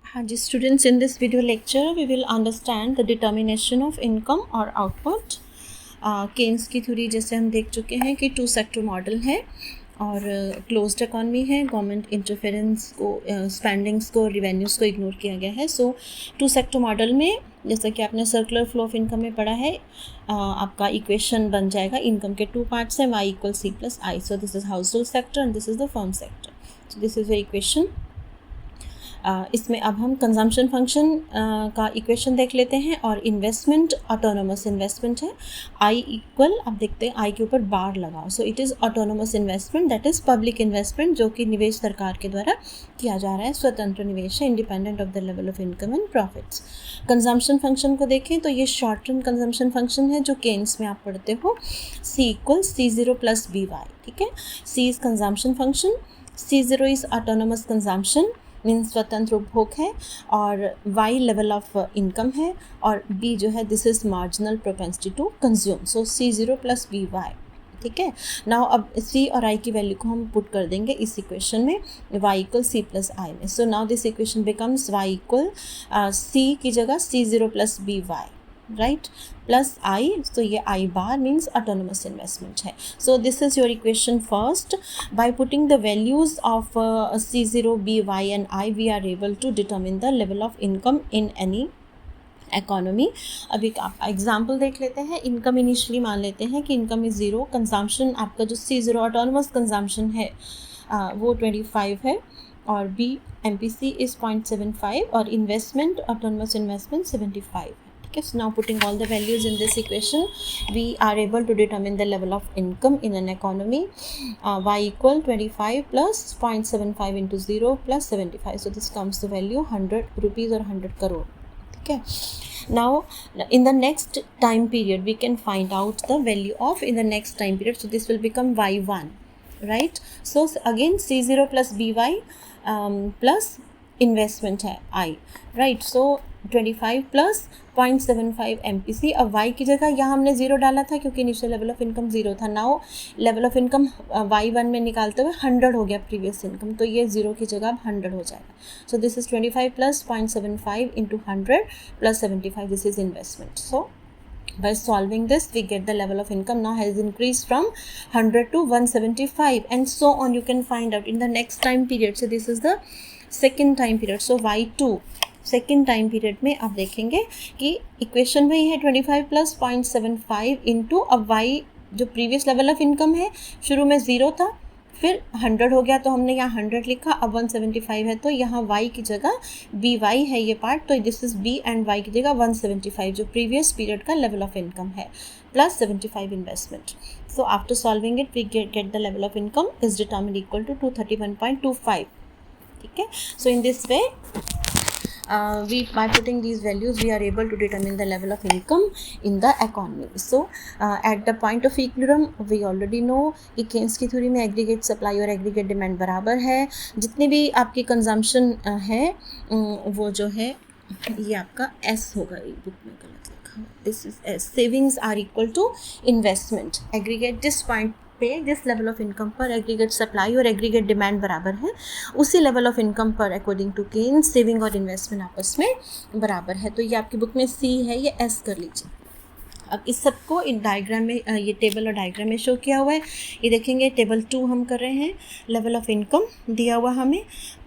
हाँ जी students, in this video lecture we will understand the determination of income और output. Keynes की theory जैसे हम देख चुके हैं कि टू सेक्टर मॉडल है और क्लोज्ड इकॉनमी है। गवर्नमेंट इंटरफेरेंस को, स्पेंडिंग्स को, रिवेन्यूज़ को इग्नोर किया गया है। सो टू सेक्टर मॉडल में जैसा कि आपने सर्कुलर फ्लो ऑफ इनकम में पढ़ा है, आपका इक्वेशन बन जाएगा। इनकम के टू पार्ट्स हैं, y = c+i। So this is house hold sector and this is the firm sector. So this is the equation. इसमें अब हम कंजम्पशन फंक्शन का इक्वेशन देख लेते हैं और इन्वेस्टमेंट ऑटोनोमस इन्वेस्टमेंट है। I = आप देखते हैं I के ऊपर बार लगाओ। So it is autonomous investment, that is public investment जो कि निवेश सरकार के द्वारा किया जा रहा है। स्वतंत्र निवेश है, independent of the level of income and profits. Consumption function को देखें तो ये शॉर्ट टर्म कंजम्पशन फंक्शन है जो केन्स में आप पढ़ते हो। C = C0 + BY। ठीक है, C is consumption function, C0 is autonomous consumption means स्वतंत्र उपभोग है, और Y लेवल ऑफ इनकम है, और B जो है this is marginal propensity to consume. So C0 + BY। ठीक है, नाउ अब C और I की वैल्यू को हम पुट कर देंगे इस इक्वेशन में, Y = C+I में। So now this equation becomes Y = C की जगह C0 + BY, right, plus I। तो ये I bar means autonomous investment है। So this is your equation first. By putting the values of C0, BY and I we are able to determine the level of income in any economy. अभी आप example देख लेते हैं। Income initially मान लेते हैं कि इनकम इज़ 0। कंजम्पशन आपका जो C0 ऑटोनोमस कंजम्पशन है वो 25 है, और B MPC इज़ 0.75 और इन्वेस्टमेंट ऑटोनोमस इन्वेस्टमेंट 75 है। Okay, so now putting all the values in this equation, we are able to determine the level of income in an economy. Y = 25 plus 0.75 into 0 plus 75. So this comes the value 100 rupees or 100 crore. Okay. Now in the next time period we can find out the value of in the next time period. So this will become Y1, right? So again C0 plus BY plus investment है I, right. So 25 plus 0.75 MPC। अब Y की जगह यहाँ हमने 0 डाला था क्योंकि initial level of income 0 था। Now level of income Y1 में निकालते हुए 100 हो गया प्रीवियस इनकम, तो ये 0 की जगह अब 100 हो जाएगा। So this is 25 plus 0.75 into 100 plus 75, this is investment. So by solving this we get the level of income now has increased from 100 to 175 and so on. You can find out in the next time period. So this is the second time period. So Y2 second time period में आप देखेंगे कि equation वही है 25 plus 0.75 into, अब Y जो previous level of income है शुरू में 0 था, फिर 100 हो गया तो हमने यहाँ 100 लिखा, अब 175 है तो यहाँ Y की जगह BY है ये पार्ट, तो this is B and Y की जगह 175 जो प्रीवियस पीरियड का लेवल ऑफ इनकम है, plus 75 investment. So after solving it we get the level of income is determined equal to 231.25। ठीक है, so in this way by putting these values we are able to determine the level of income in the economy. So at the point of equilibrium we already know कि Keynes की theory में aggregate supply और aggregate demand बराबर है। जितने भी आपकी consumption है वो जो है ये आपका S होगा, ये बुक में गलत लिखा, this is S। Savings are equal to investment. Aggregate जिस पॉइंट पे जिस लेवल ऑफ इनकम पर एग्रीगेट सप्लाई और एग्रीगेट डिमांड बराबर है, उसी लेवल ऑफ इनकम पर अकॉर्डिंग टू केन्स सेविंग और इन्वेस्टमेंट आपस में बराबर है। तो ये आपकी बुक में C है, ये S कर लीजिए। अब इस सबको इन डायग्राम में, ये टेबल और डायग्राम में शो किया हुआ है। ये देखेंगे टेबल 2 हम कर रहे हैं। लेवल ऑफ इनकम दिया हुआ हमें,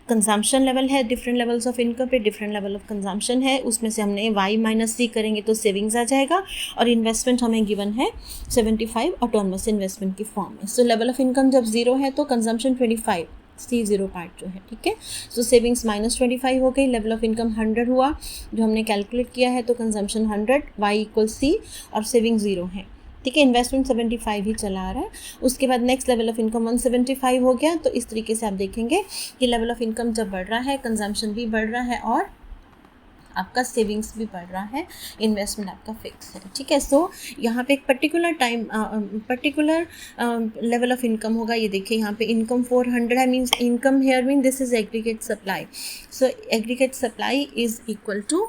कंजम्पशन लेवल है, डिफरेंट लेवल्स ऑफ इनकम पे डिफरेंट लेवल ऑफ कंजम्पशन है, उसमें से हमने Y - C करेंगे तो सेविंग्स आ जाएगा, और इन्वेस्टमेंट हमें गिवन है 75 ऑटोनमस इन्वेस्टमेंट की फॉर्म में। सो लेवल ऑफ इनकम जब 0 है तो कंजम्पशन 25, C0 पार्ट जो है, ठीक है। सो सेविंग्स -25 हो गई, लेवल ऑफ इनकम 100 हुआ जो हमने कैलकुलेट किया है, तो कंजम्पशन 100, Y = C और सेविंग 0 है, ठीक है। इन्वेस्टमेंट 75 ही चला आ रहा है। उसके बाद नेक्स्ट लेवल ऑफ इनकम 175 हो गया। तो इस तरीके से आप देखेंगे कि लेवल ऑफ इनकम जब बढ़ रहा है, कंजम्पशन भी बढ़ रहा है और आपका सेविंग्स भी बढ़ रहा है, इन्वेस्टमेंट आपका फिक्स है, ठीक है। सो यहाँ पे एक particular time particular level of income होगा। ये देखिए यहाँ पे इनकम 400 है, means income here mean this is aggregate supply. So aggregate supply is equal to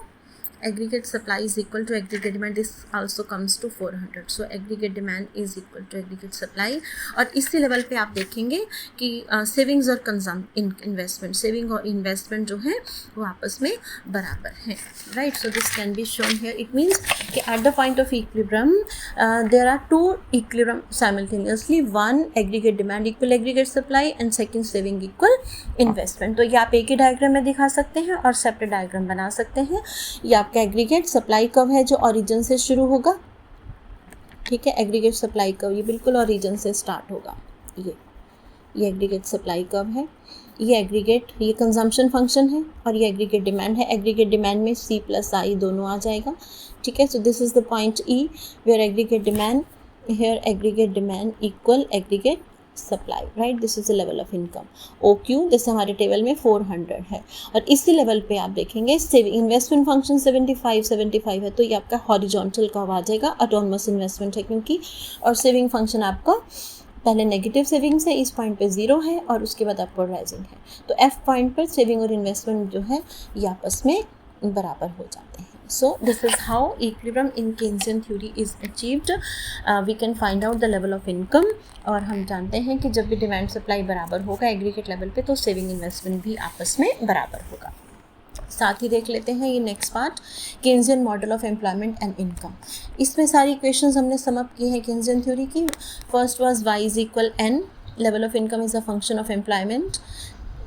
aggregate supply is equal to aggregate demand, this also comes to 400. So aggregate demand is equal to aggregate supply. और इसी level पे आप देखेंगे कि savings और investment, saving और investment जो है वो आपस में बराबर हैं, right. So this can be shown here. It means कि at the point of equilibrium there are two equilibrium simultaneously, one aggregate demand equal aggregate supply and second saving equal investment. तो ये आप एक ही डायग्राम में दिखा सकते हैं और सेपरेट डायग्राम बना सकते हैं. ये आपका एग्रीगेट सप्लाई कर्व है जो ओरिजिन से शुरू होगा, ठीक है. एग्रीगेट सप्लाई कर्व ये बिल्कुल ओरिजिन से स्टार्ट होगा. ये एग्रीगेट सप्लाई कर्व है, ये एग्रीगेट, ये कंजम्पशन फंक्शन है और ये एग्रीगेट डिमांड है. एग्रीगेट डिमांड में C + I दोनों आ जाएगा, ठीक है. So this is the point E where aggregate demand, here aggregate demand equal aggregate supply, right. This is the level of income. OQ जैसे हमारे टेबल में 400 है और इसी लेवल पे आप देखेंगे सेविंग इन्वेस्टमेंट फंक्शन 75 है, तो ये आपका हॉरिजॉन्टल कर्व आ जाएगा. ऑटोनमस इन्वेस्टमेंट है क्योंकि, और सेविंग फंक्शन आपका पहले नेगेटिव सेविंग्स है, इस पॉइंट पे 0 है और उसके बाद अपवर्ड राइजिंग है. तो F पॉइंट पर सेविंग और इन्वेस्टमेंट जो है ये आपस में बराबर हो जाते हैं. So this is how equilibrium in Keynesian theory is achieved. We can find out the level of income. और हम जानते हैं कि जब भी डिमांड सप्लाई बराबर होगा एग्रीगेट लेवल पे तो सेविंग इन्वेस्टमेंट भी आपस में बराबर होगा. साथ ही देख लेते हैं ये next part, Keynesian model of employment and income. इसमें सारी इक्वेशंस हमने सम अप की हैं केन्जियन थ्योरी की. First was y = n, level of income is a function of employment.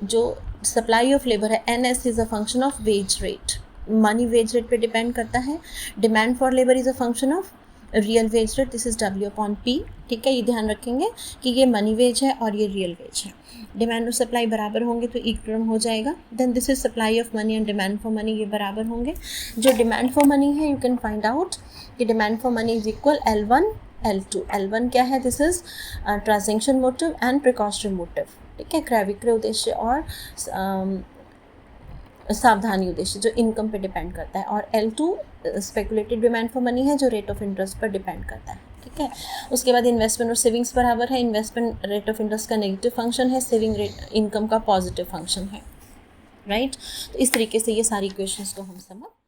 जो सप्लाई ऑफ लेबर है NS is a function of wage rate, money wage rate पे depend करता है. Demand for labour is a function of real wage rate, this is W/P, ठीक है. ये ध्यान रखेंगे कि ये मनी वेज है और ये रियल वेज है. डिमांड और सप्लाई बराबर होंगे तो इक्विलिब्रियम हो जाएगा. Then this is supply of money and demand for money, ये बराबर होंगे. जो डिमांड फॉर मनी है यू कैन फाइंड आउट कि demand for money is equal L1 L2. L1 क्या है, this is transaction motive and precautionary motive, ठीक है. क्रय विक्रय उद्देश्य और सावधानी उद्देश्य जो इनकम पे डिपेंड करता है. और L2 speculative demand for money है जो रेट ऑफ इंटरेस्ट पर डिपेंड करता है, ठीक है. उसके बाद इन्वेस्टमेंट और सेविंग्स बराबर है. इन्वेस्टमेंट रेट ऑफ इंटरेस्ट का नेगेटिव फंक्शन है, सेविंग रेट इनकम का पॉजिटिव फंक्शन है, राइट. तो इस तरीके से ये सारी इक्वेशंस को हम समझ